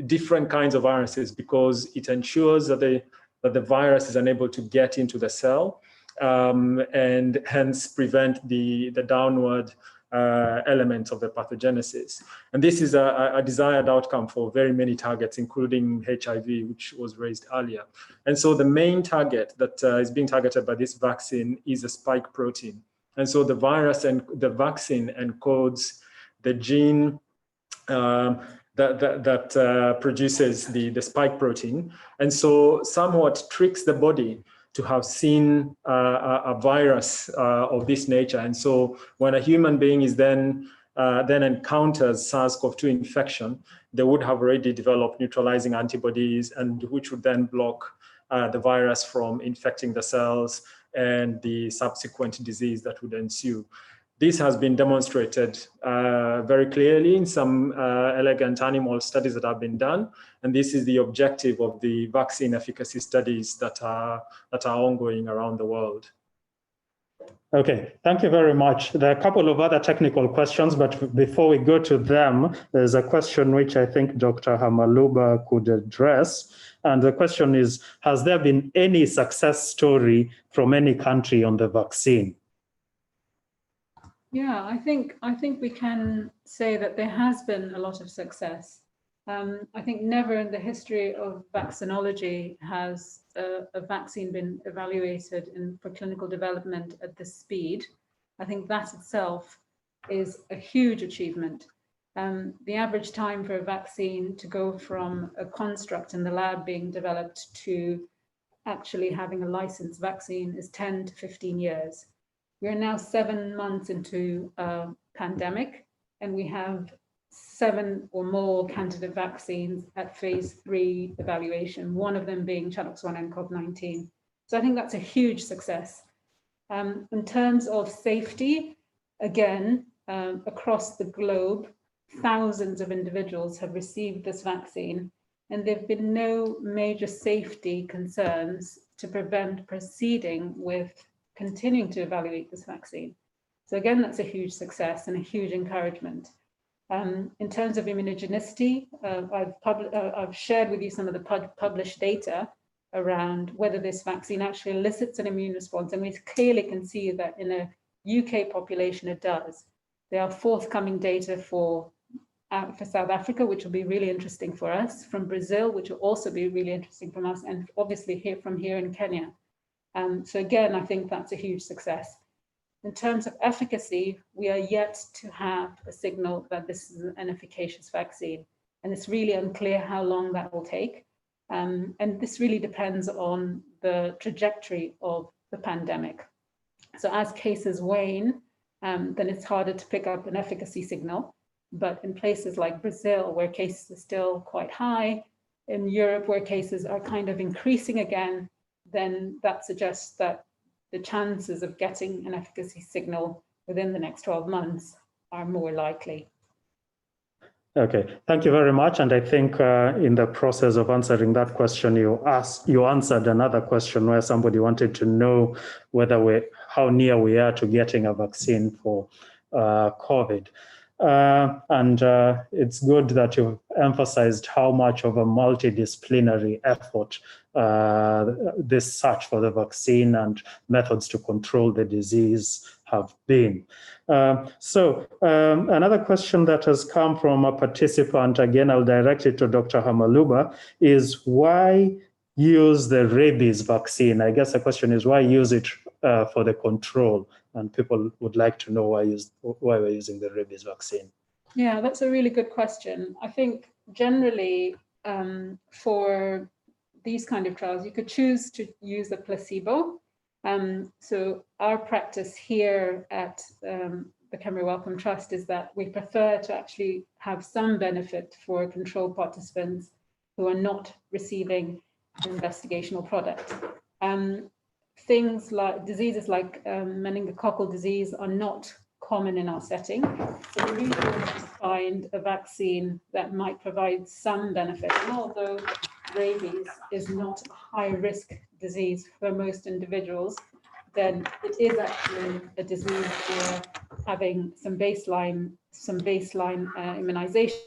different kinds of viruses because it ensures that the virus is unable to get into the cell and hence prevent the downward elements of the pathogenesis. And this is a desired outcome for very many targets, including HIV, which was raised earlier. And so the main target that is being targeted by this vaccine is a spike protein. And so the virus and the vaccine encodes the gene that produces the spike protein, and so somewhat tricks the body to have seen a virus of this nature. And so when a human being is then encounters SARS-CoV-2 infection, they would have already developed neutralizing antibodies, and which would then block the virus from infecting the cells and the subsequent disease that would ensue. This has been demonstrated very clearly in some elegant animal studies that have been done, and this is the objective of the vaccine efficacy studies that are ongoing around the world.
Okay, thank you very much. There are a couple of other technical questions, but before we go to them, there's a question which I think Dr. Hamaluba could address. And the question is, has there been any success story from any country on the vaccine?
Yeah, I think we can say that there has been a lot of success. I think never in the history of vaccinology has a vaccine been evaluated for clinical development at this speed. I think that itself is a huge achievement. The average time for a vaccine to go from a construct in the lab being developed to actually having a licensed vaccine is 10 to 15 years. We're now 7 months into a pandemic, and we have 7 or more candidate vaccines at phase 3 evaluation, one of them being ChAdOx1 and COVID-19. So I think that's a huge success. In terms of safety, again, across the globe, thousands of individuals have received this vaccine, and there have been no major safety concerns to prevent proceeding with continuing to evaluate this vaccine. So again, that's a huge success and a huge encouragement. In terms of immunogenicity, I've shared with you some of the published data around whether this vaccine actually elicits an immune response, and we clearly can see that in a UK population it does. There are forthcoming data for South Africa, which will be really interesting for us, from Brazil, which will also be really interesting from us, and obviously from here in Kenya. So again, I think that's a huge success. In terms of efficacy, we are yet to have a signal that this is an efficacious vaccine, and it's really unclear how long that will take. And this really depends on the trajectory of the pandemic. So as cases wane, then it's harder to pick up an efficacy signal. But in places like Brazil, where cases are still quite high, in Europe, where cases are kind of increasing again, then that suggests that the chances of getting an efficacy signal within the next 12 months are more likely.
Okay, thank you very much. And I think in the process of answering that question, you answered another question where somebody wanted to know how near we are to getting a vaccine for COVID. And it's good that you've emphasized how much of a multidisciplinary effort this search for the vaccine and methods to control the disease have been. So another question that has come from a participant, again, I'll direct it to Dr. Hamaluba, is why use the rabies vaccine? I guess the question is why use it for the control? And people would like to know why we're using the rabies vaccine.
Yeah, that's a really good question. I think generally for these kind of trials, you could choose to use a placebo. So our practice here at the KEMRI Wellcome Trust is that we prefer to actually have some benefit for control participants who are not receiving an investigational product. Things like diseases like meningococcal disease are not common in our setting. So we really want to find a vaccine that might provide some benefit. And although rabies is not a high-risk disease for most individuals, then it is actually a disease where having some baseline immunization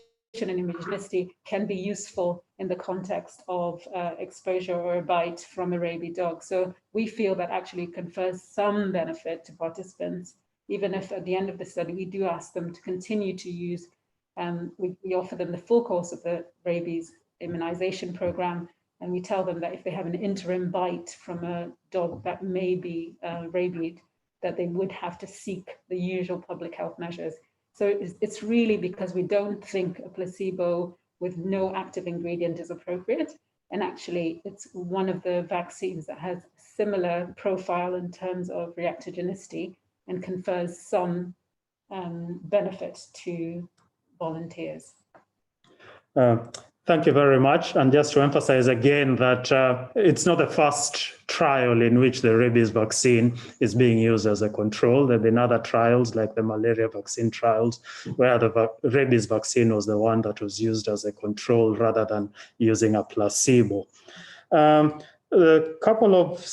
and immunogenicity can be useful in the context of exposure or a bite from a rabid dog. So we feel that actually confers some benefit to participants even if at the end of the study, we do ask them to continue to use, we offer them the full course of the rabies immunization program, and we tell them that if they have an interim bite from a dog that may be rabied, that they would have to seek the usual public health measures. So it's really because we don't think a placebo with no active ingredient is appropriate. And actually, it's one of the vaccines that has a similar profile in terms of reactogenicity and confers some benefit to volunteers.
Thank you very much. And just to emphasize again that it's not the first trial in which the rabies vaccine is being used as a control. There have been other trials like the malaria vaccine trials where the rabies vaccine was the one that was used as a control rather than using a placebo. A couple of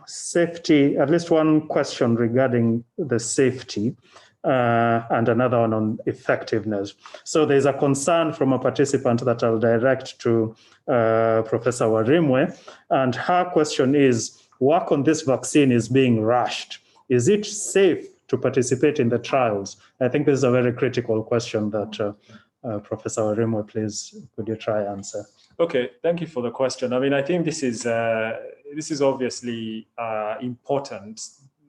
safety, at least one question regarding the safety. And another one on effectiveness. So there's a concern from a participant that I'll direct to Professor Warimwe. And her question is, work on this vaccine is being rushed. Is it safe to participate in the trials? I think this is a very critical question that Professor Warimwe, please, could you try answer?
Okay, thank you for the question. I mean, I think this is obviously important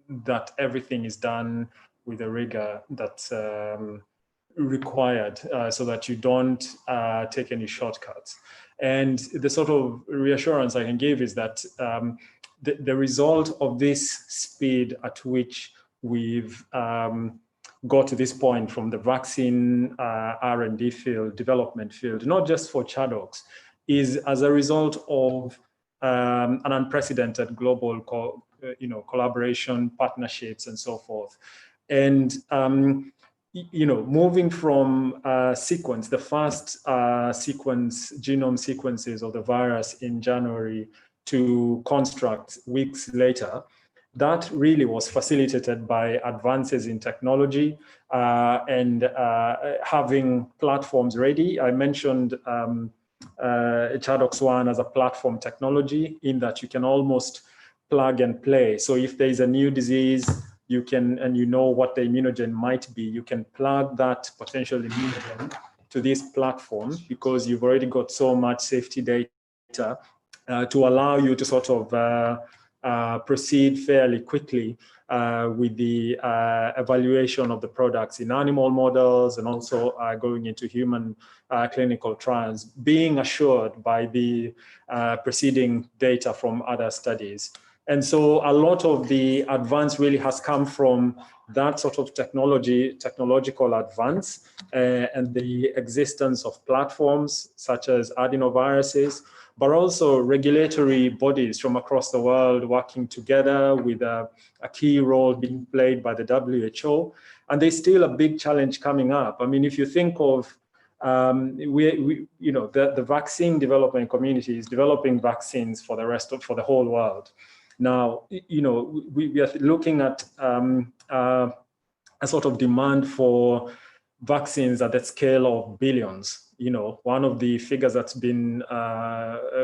that everything is done with the rigor that's required so that you don't take any shortcuts. And the sort of reassurance I can give is that the result of this speed at which we've got to this point from the vaccine R&D field, development field, not just for Chadox, is as a result of an unprecedented global collaboration, partnerships, and so forth. And, moving from sequence, the first genome sequences of the virus in January to construct weeks later, that really was facilitated by advances in technology and having platforms ready. I mentioned Chadox1 as a platform technology in that you can almost plug and play. So if there is a new disease, you can, and you know what the immunogen might be, you can plug that potential immunogen to this platform because you've already got so much safety data to allow you to sort of proceed fairly quickly with the evaluation of the products in animal models and also going into human clinical trials, being assured by the preceding data from other studies. And so a lot of the advance really has come from that sort of technological advance and the existence of platforms such as adenoviruses, but also regulatory bodies from across the world working together with a key role being played by the WHO. And there's still a big challenge coming up. I mean, if you think of the vaccine development community is developing vaccines for the whole world. Now, we are looking at a sort of demand for vaccines at the scale of billions. One of the figures that's been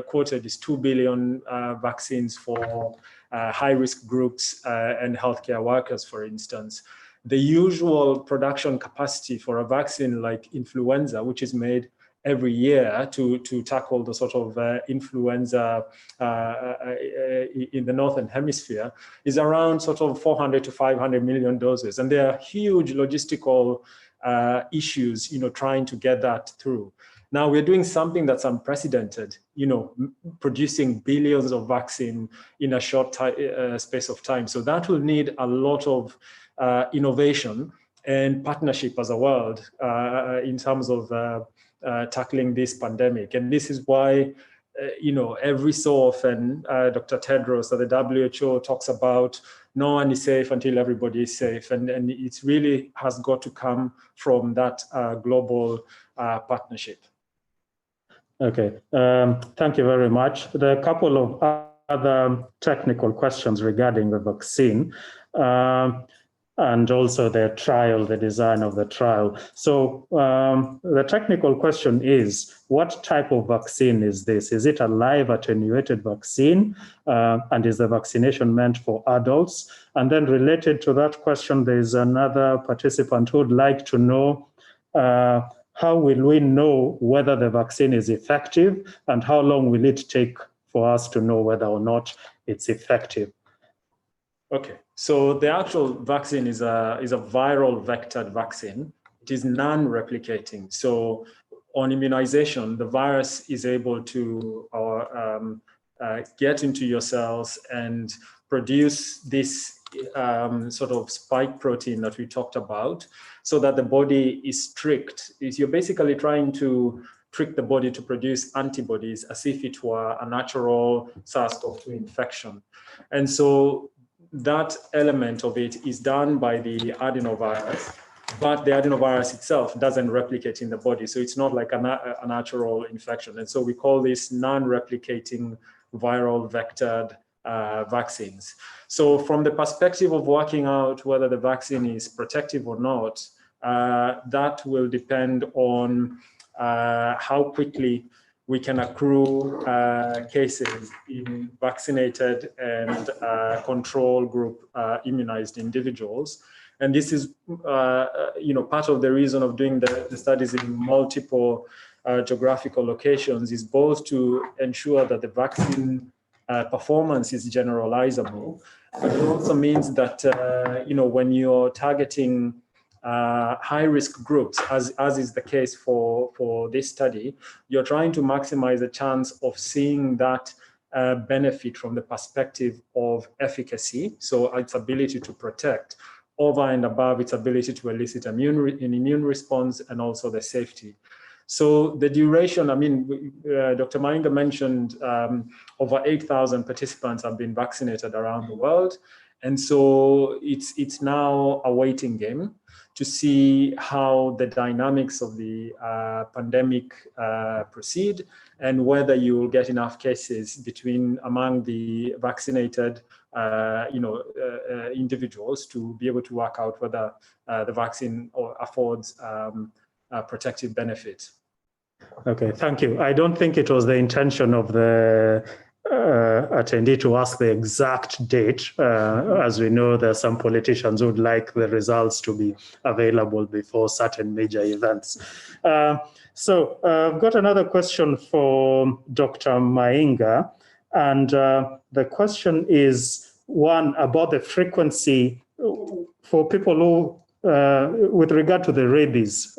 quoted is 2 billion vaccines for high-risk groups and healthcare workers, for instance. The usual production capacity for a vaccine like influenza, which is made every year to tackle the sort of influenza in the Northern Hemisphere, is around sort of 400 to 500 million doses. And there are huge logistical issues, trying to get that through. Now we're doing something that's unprecedented, producing billions of vaccine in a short space of time. So that will need a lot of innovation and partnership as a world in terms of tackling this pandemic. And this is why, every so often, Dr. Tedros at the WHO talks about no one is safe until everybody is safe. And it really has got to come from that global partnership.
Okay, thank you very much. There are a couple of other technical questions regarding the vaccine. and also the trial, the design of the trial. So the technical question is, what type of vaccine is this? Is it a live attenuated vaccine? And is the vaccination meant for adults? And then related to that question, there's another participant who would like to know, how will we know whether the vaccine is effective, and how long will it take for us to know whether or not it's effective?
Okay, so the actual vaccine is a viral vectored vaccine. It is non-replicating. So on immunization, the virus is able to get into your cells and produce this sort of spike protein that we talked about, so that the body is tricked. You're basically trying to trick the body to produce antibodies as if it were a natural SARS-CoV-2 infection. And so that element of it is done by the adenovirus, but the adenovirus itself doesn't replicate in the body. So it's not like a natural infection. And so we call this non-replicating viral vectored vaccines. So from the perspective of working out whether the vaccine is protective or not, that will depend on how quickly we can accrue cases in vaccinated and control group immunized individuals. And this is part of the reason of doing the studies in multiple geographical locations, is both to ensure that the vaccine performance is generalizable, but it also means that when you're targeting high-risk groups, as is the case for this study, you're trying to maximize the chance of seeing that benefit from the perspective of efficacy, so its ability to protect, over and above its ability to elicit an immune response, and also the safety. So the duration, Dr. Mainga mentioned over 8,000 participants have been vaccinated around the world. And so it's now a waiting game to see how the dynamics of the pandemic proceed, and whether you will get enough cases among the vaccinated individuals to be able to work out whether the vaccine affords protective benefit.
Okay, thank you. I don't think it was the intention of the attendee to ask the exact date. As we know, there are some politicians who would like the results to be available before certain major events. So I've got another question for Dr. Mainga. And the question is, one, about the frequency for people who, with regard to the rabies,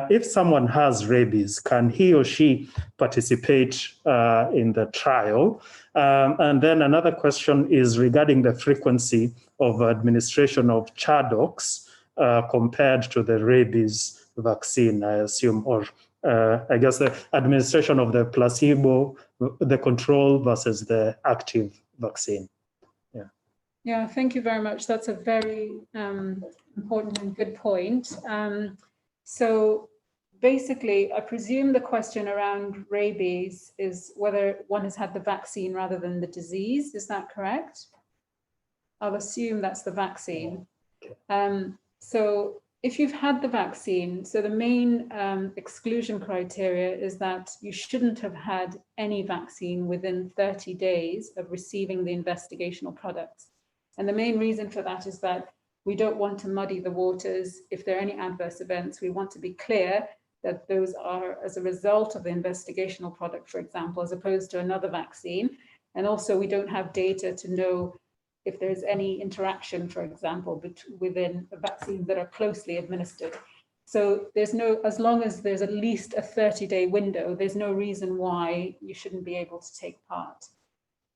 if someone has rabies, can he or she participate in the trial? And then another question is regarding the frequency of administration of Chadox compared to the rabies vaccine, I assume, or I guess the administration of the placebo, the control versus the active vaccine.
Yeah, thank you very much. That's a very important and good point. So basically, I presume the question around rabies is whether one has had the vaccine rather than the disease. Is that correct? I'll assume that's the vaccine. So if you've had the vaccine, so the main exclusion criteria is that you shouldn't have had any vaccine within 30 days of receiving the investigational products. And the main reason for that is that we don't want to muddy the waters. If there are any adverse events, we want to be clear that those are as a result of the investigational product, for example, as opposed to another vaccine. And also we don't have data to know if there's any interaction, for example, within vaccines that are closely administered. So there's no, as long as there's at least a 30-day window, there's no reason why you shouldn't be able to take part.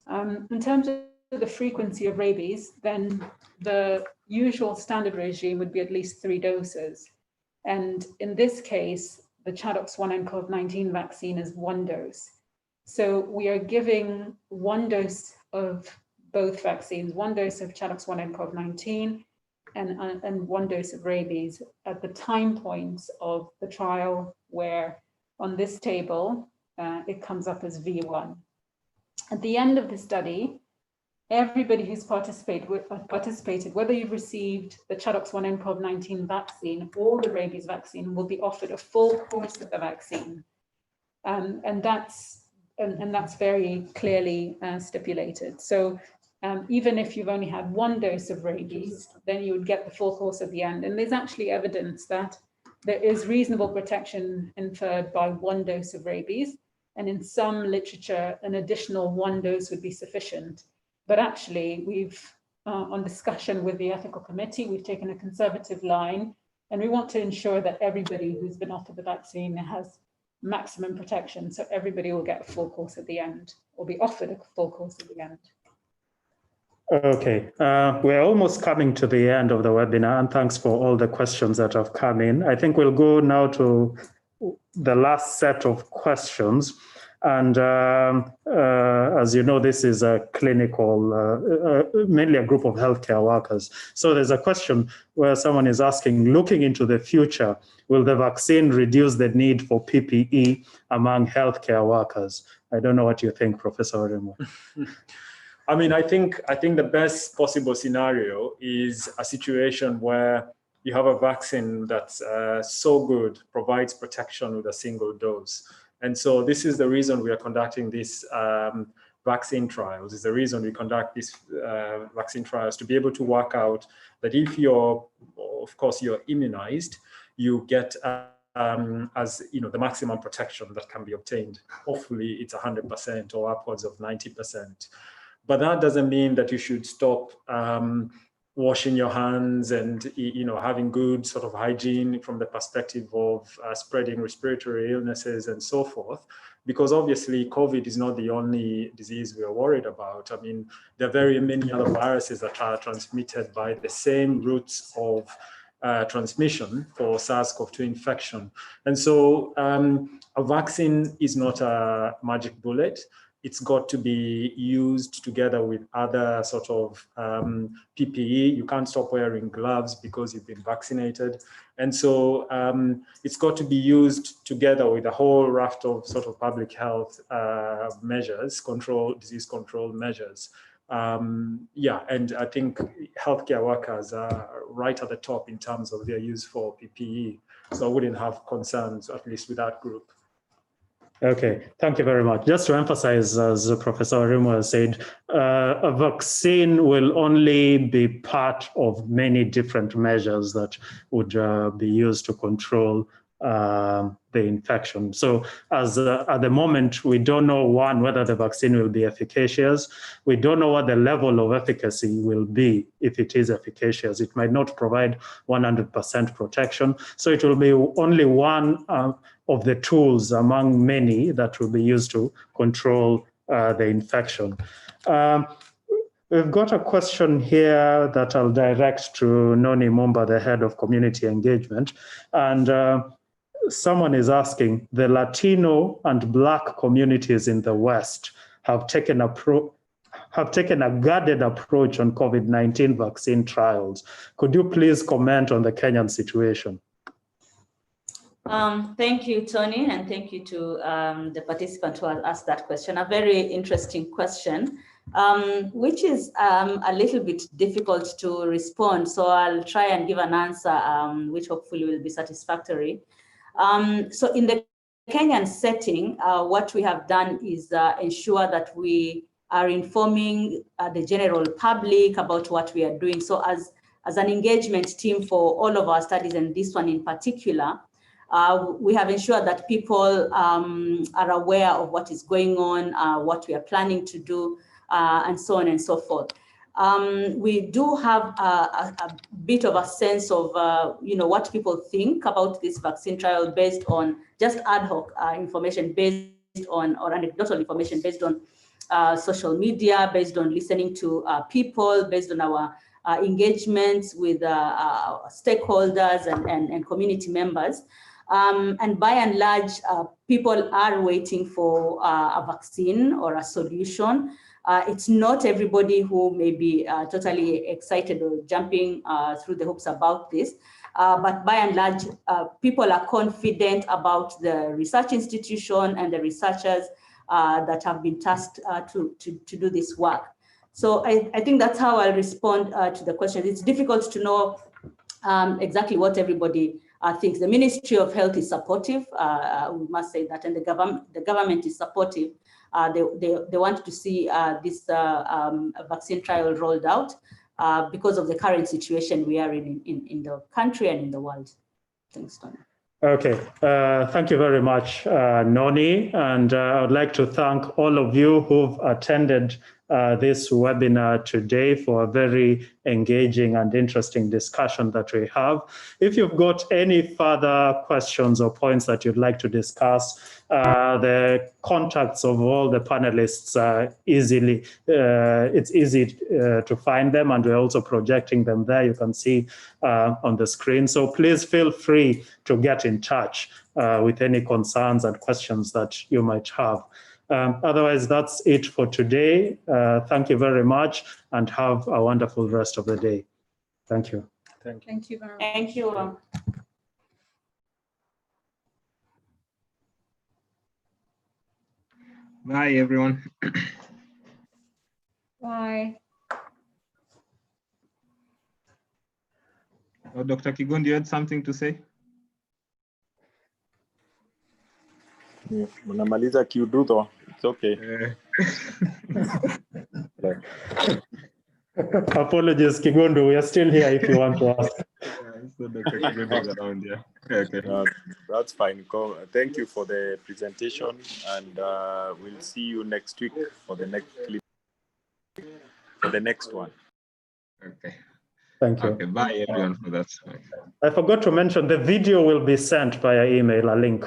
In terms of the frequency of rabies, then the usual standard regime would be at least 3 doses. And in this case, the ChAdOx1-nCoV-19 vaccine is 1 dose. So we are giving 1 dose of both vaccines, 1 dose of ChAdOx1-nCoV-19 and 1 dose of rabies at the time points of the trial, where on this table, it comes up as V1. At the end of the study, everybody who's participated, whether you've received the ChAdOx1 nCoV-19 vaccine or the rabies vaccine, will be offered a full course of the vaccine. And that's very clearly stipulated. So even if you've only had one dose of rabies, then you would get the full course at the end. And there's actually evidence that there is reasonable protection inferred by one dose of rabies. And in some literature, an additional one dose would be sufficient. But actually, we've, on discussion with the ethical committee, we've taken a conservative line, and we want to ensure that everybody who's been offered the vaccine has maximum protection. So everybody will get a full course at the end, or be offered a full course at the end.
Okay, we're almost coming to the end of the webinar, and thanks for all the questions that have come in. I think we'll go now to the last set of questions. And as you know, this is a clinical, mainly a group of healthcare workers. So there's a question where someone is asking, looking into the future, will the vaccine reduce the need for PPE among healthcare workers? I don't know what you think, Professor Orimo.
I mean, I think the best possible scenario is a situation where you have a vaccine that's so good, provides protection with a single dose. And so this is the reason we are conducting these vaccine trials. Is the reason we conduct these vaccine trials, to be able to work out that if you're immunized, you get as you know, the maximum protection that can be obtained. Hopefully it's 100% or upwards of 90%. But that doesn't mean that you should stop washing your hands and, you know, having good sort of hygiene from the perspective of spreading respiratory illnesses and so forth, because obviously COVID is not the only disease we are worried about. I mean, there are very many other viruses that are transmitted by the same routes of transmission for SARS-CoV-2 infection. And so a vaccine is not a magic bullet. It's got to be used together with other sort of PPE. You can't stop wearing gloves because you've been vaccinated. And so it's got to be used together with a whole raft of sort of public health measures, disease control measures. Yeah, and I think healthcare workers are right at the top in terms of their use for PPE. So I wouldn't have concerns, at least with that group.
Okay, thank you very much. Just to emphasize, as Professor Orimo has said, a vaccine will only be part of many different measures that would be used to control the infection. So as at the moment, we don't know, one, whether the vaccine will be efficacious. We don't know what the level of efficacy will be if it is efficacious. It might not provide 100% protection. So it will be only one of the tools among many that will be used to control the infection. We've got a question here that I'll direct to Noni Mumba, the head of community engagement. And someone is asking, the Latino and Black communities in the West have taken a guarded approach on COVID-19 vaccine trials. Could you please comment on the Kenyan situation?
Thank you, Tony, and thank you to the participant who has asked that question. A very interesting question, which is a little bit difficult to respond. So I'll try and give an answer, which hopefully will be satisfactory. So in the Kenyan setting, what we have done is ensure that we are informing the general public about what we are doing. So as an engagement team for all of our studies, and this one in particular, we have ensured that people are aware of what is going on, what we are planning to do, and so on and so forth. We do have a bit of a sense of, what people think about this vaccine trial based on just ad hoc information based on, or anecdotal information based on social media, based on listening to people, based on our engagements with stakeholders and community members. And by and large, people are waiting for a vaccine or a solution. It's not everybody who may be totally excited or jumping through the hoops about this, but by and large, people are confident about the research institution and the researchers that have been tasked to do this work. So I think that's how I'll respond to the question. It's difficult to know exactly what everybody thinks. The Ministry of Health is supportive, we must say that, and the government is supportive. They want to see this vaccine trial rolled out because of the current situation we are in the country and in the world. Thanks, Tony.
Okay, thank you very much, Noni. And I would like to thank all of you who've attended this webinar today for a very engaging and interesting discussion that we have. If you've got any further questions or points that you'd like to discuss, the contacts of all the panelists are it's easy to find them, and we're also projecting them there. You can see on the screen. So please feel free to get in touch with any concerns and questions that you might have. Otherwise, that's it for today. Thank you very much and have a wonderful rest of the day. Thank you.
Thank you very much.
Thank you.
Bye, everyone.
Bye.
Oh, Dr. Kigondi, you had something to say?
Mnamaliza kiududo. It's okay.
Apologies, Kigondo. We are still here if you want to ask.
So Dr. Kigondi is around, yeah. Okay.
That's fine. Thank you for the presentation, and we'll see you next week for the next clip, for the next one.
Okay.
Thank you.
Okay, bye everyone for that. Okay.
I forgot to mention the video will be sent via email, a link.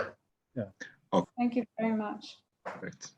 Yeah.
Okay.
Thank you very much.
Great.